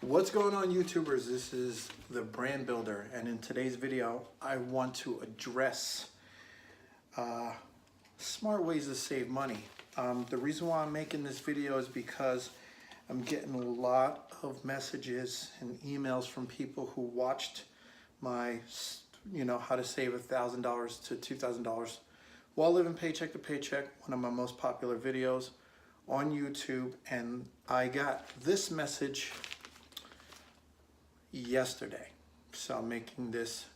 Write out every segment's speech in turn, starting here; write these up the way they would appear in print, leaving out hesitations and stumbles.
What's going on, YouTubers? This is the Brand Builder, and in today's video I want to address smart ways to save money. The reason why I'm making this video is because I'm getting a lot of messages and emails from people who watched my how to save $1,000 to $2,000 while living paycheck to paycheck, one of my most popular videos on YouTube, and I got this message yesterday, so I'm making this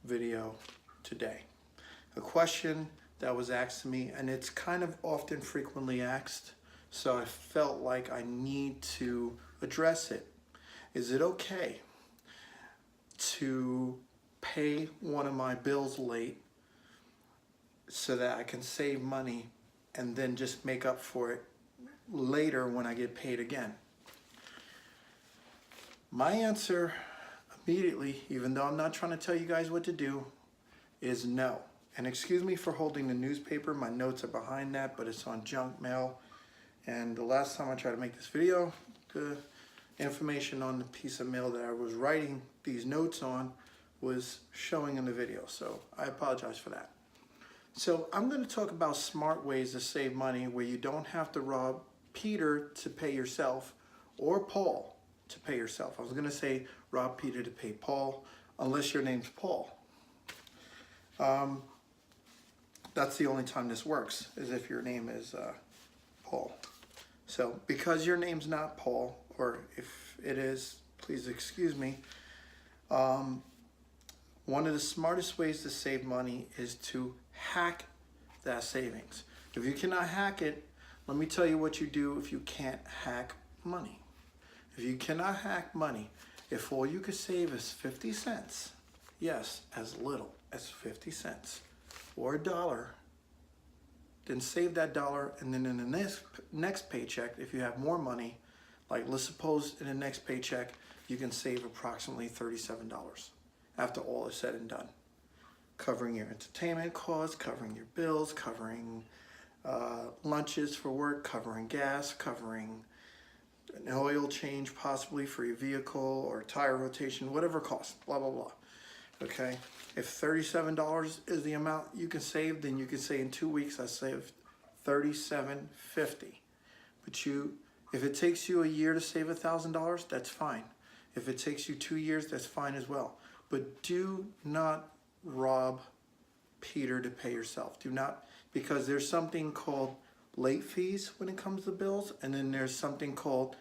video today. A question that was asked to me, and it's kind of often frequently asked, so I felt like I need to address it. Is it okay to pay one of my bills late so that I can save money and then just make up for it later when I get paid again? My answer immediately, even though I'm not trying to tell you guys what to do, is no. And excuse me for holding the newspaper, my notes are behind that, but it's on junk mail. And the last time I tried to make this video, the information on the piece of mail that I was writing these notes on was showing in the video, so I apologize for that. So I'm going to talk about smart ways to save money where you don't have to rob Peter to pay yourself or Paul to pay yourself. I was going to say rob Peter to pay Paul, unless your name's Paul. That's the only time this works, is if your name is Paul. So because your name's not Paul, or if it is, please excuse me, one of the smartest ways to save money is to hack that savings. If you cannot hack it, let me tell you what you do if you can't hack money. If you cannot hack money, if all you could save is 50 cents, yes, as little as 50 cents or $1, then save that dollar, and then in the next paycheck, if you have more money, like let's suppose in the next paycheck, you can save approximately $37 after all is said and done. Covering your entertainment costs, covering your bills, covering lunches for work, covering gas, covering an oil change possibly for your vehicle or tire rotation, whatever costs, blah, blah, blah. Okay, if $37 is the amount you can save, then you can say in 2 weeks I saved $37.50. But if it takes you a year to save $1,000, that's fine. If it takes you 2 years, that's fine as well. But do not rob Peter to pay yourself. Do not, because there's something called late fees when it comes to bills, and then there's something called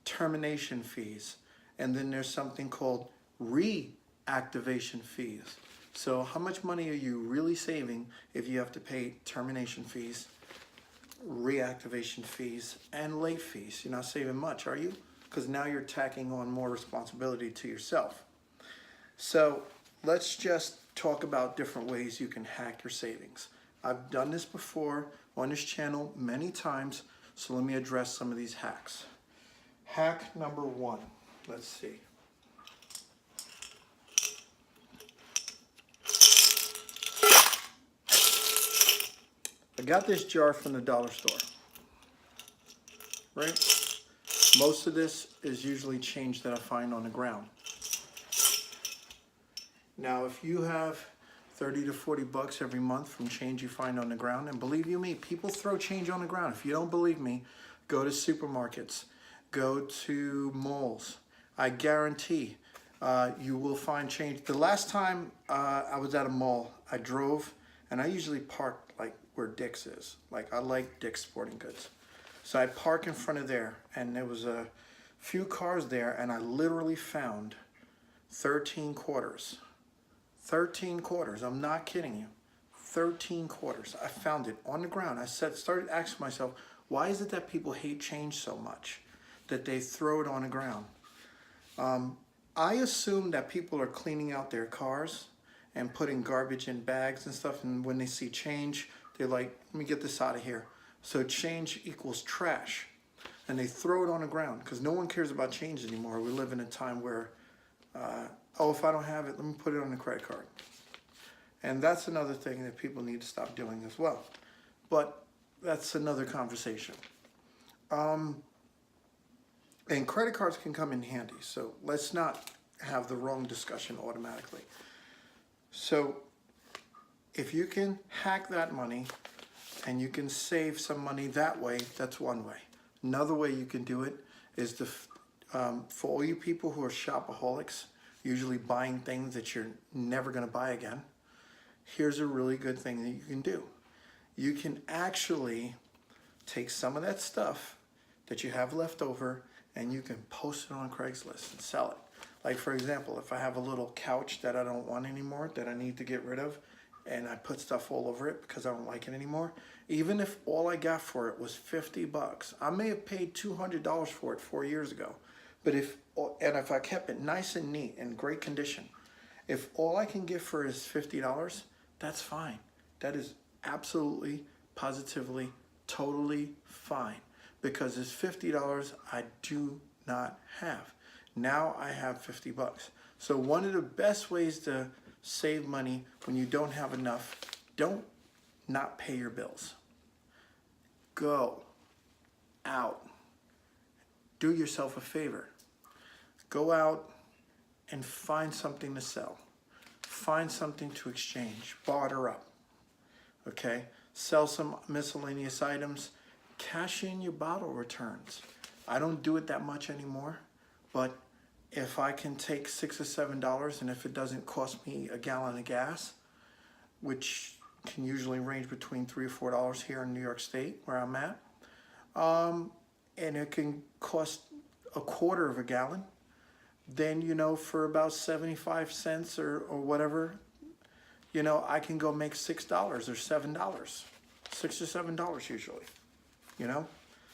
termination fees, and then there's something called reactivation fees. So how much money are you really saving if you have to pay termination fees, reactivation fees, and late fees? You're not saving much, are you? Because now you're tacking on more responsibility to yourself. So let's just talk about different ways you can hack your savings. I've done this before on this channel many times, so let me address some of these hacks. Hack number one, let's see. I got this jar from the dollar store, right? Most of this is usually change that I find on the ground. Now, if you have 30 to 40 bucks every month from change you find on the ground, and believe you me, people throw change on the ground. If you don't believe me, go to supermarkets, go to malls. I guarantee you will find change. The last time I was at a mall, I drove, and I usually park like where Dick's is. Like, I like Dick's Sporting Goods. So I park in front of there, and there was a few cars there, and I literally found 13 quarters. 13 quarters, I'm not kidding you. 13 quarters. I found it on the ground. I started asking myself, why is it that people hate change so much, that they throw it on the ground? I assume that people are cleaning out their cars and putting garbage in bags and stuff, and when they see change, they're like, let me get this out of here. So change equals trash, and they throw it on the ground because no one cares about change anymore. We live in a time where oh, if I don't have it, let me put it on the credit card. And that's another thing that people need to stop doing as well. But that's another conversation. And credit cards can come in handy. So let's not have the wrong discussion automatically. So if you can hack that money and you can save some money that way, that's one way. Another way you can do it is for all you people who are shopaholics, usually buying things that you're never going to buy again, here's a really good thing that you can do. You can actually take some of that stuff that you have left over and you can post it on Craigslist and sell it. Like for example, if I have a little couch that I don't want anymore, that I need to get rid of, and I put stuff all over it because I don't like it anymore, even if all I got for it was 50 bucks, I may have paid $200 for it 4 years ago. But if I kept it nice and neat and great condition, if all I can get for it is $50, that's fine. That is absolutely, positively, totally fine, because it's $50 I do not have. Now I have 50 bucks. So one of the best ways to save money when you don't have enough, don't not pay your bills. Go out. Do yourself a favor. Go out and find something to sell. Find something to exchange. Barter up. Okay? Sell some miscellaneous items. Cash in your bottle returns. I don't do it that much anymore, but if I can take $6 or $7, and if it doesn't cost me a gallon of gas, which can usually range between $3 or $4 here in New York State, where I'm at, and it can cost a quarter of a gallon, then, you know, for about 75 cents or whatever, you know, I can go make $6 or $7, $6 or $7 usually, you know?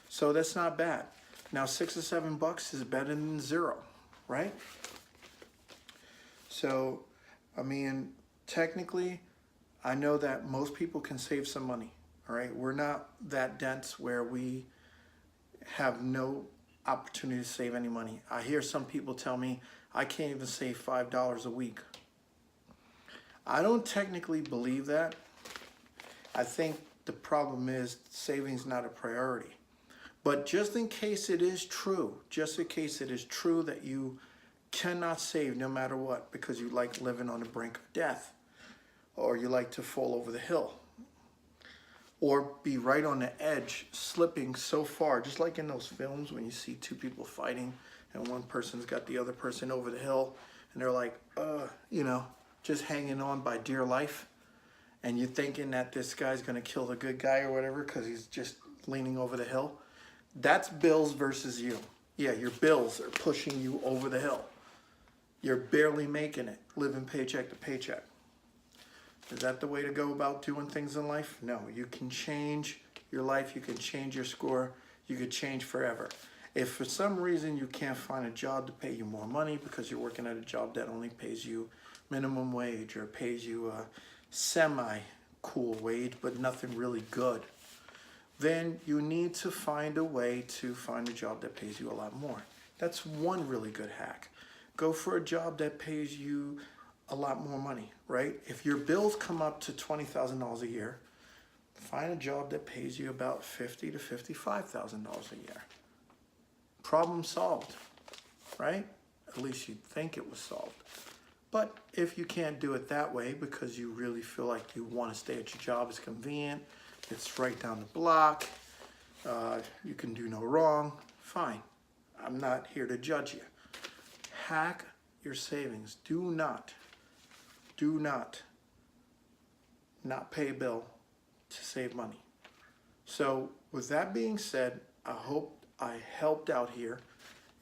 So that's not bad. Now, $6 or $7 is better than zero, right? So, I mean, technically, I know that most people can save some money, all right? We're not that dense where we have no opportunity to save any money. I hear some people tell me, I can't even save $5 a week. I don't technically believe that. I think the problem is saving's not a priority. But just in case it is true, just in case it is true that you cannot save no matter what because you like living on the brink of death, or you like to fall over the hill, or be right on the edge, slipping so far, just like in those films when you see two people fighting and one person's got the other person over the hill and they're like, you know, just hanging on by dear life, and you're thinking that this guy's gonna kill the good guy or whatever because he's just leaning over the hill. That's bills versus you. Yeah, your bills are pushing you over the hill. You're barely making it, living paycheck to paycheck. Is that the way to go about doing things in life? No, you can change your life, you can change your score, you could change forever. If for some reason you can't find a job to pay you more money because you're working at a job that only pays you minimum wage or pays you a semi-cool wage but nothing really good, then you need to find a way to find a job that pays you a lot more. That's one really good hack. Go for a job that pays you a lot more money, right? If your bills come up to $20,000 a year, find a job that pays you about $50,000 to $55,000 a year. Problem solved, right? At least you'd think it was solved. But if you can't do it that way because you really feel like you want to stay at your job, it's convenient, it's right down the block, you can do no wrong, fine. I'm not here to judge you. Hack your savings. Do not pay a bill to save money. So with that being said, I hope I helped out here.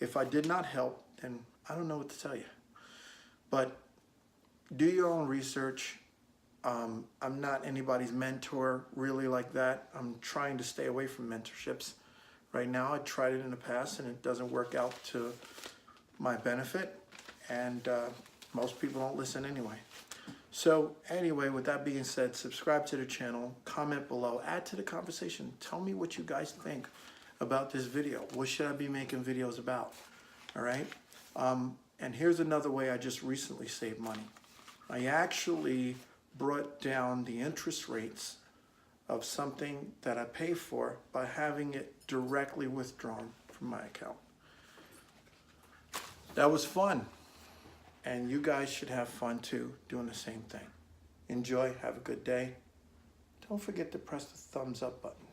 If I did not help, then I don't know what to tell you. But do your own research. I'm not anybody's mentor really like that. I'm trying to stay away from mentorships right now. I tried it in the past and it doesn't work out to my benefit, and most people don't listen anyway. So anyway, with that being said, subscribe to the channel, comment below, add to the conversation. Tell me what you guys think about this video. What should I be making videos about? All right. And here's another way I just recently saved money. I actually brought down the interest rates of something that I pay for by having it directly withdrawn from my account. that was fun. And you guys should have fun too, doing the same thing. Enjoy, have a good day. Don't forget to press the thumbs up button.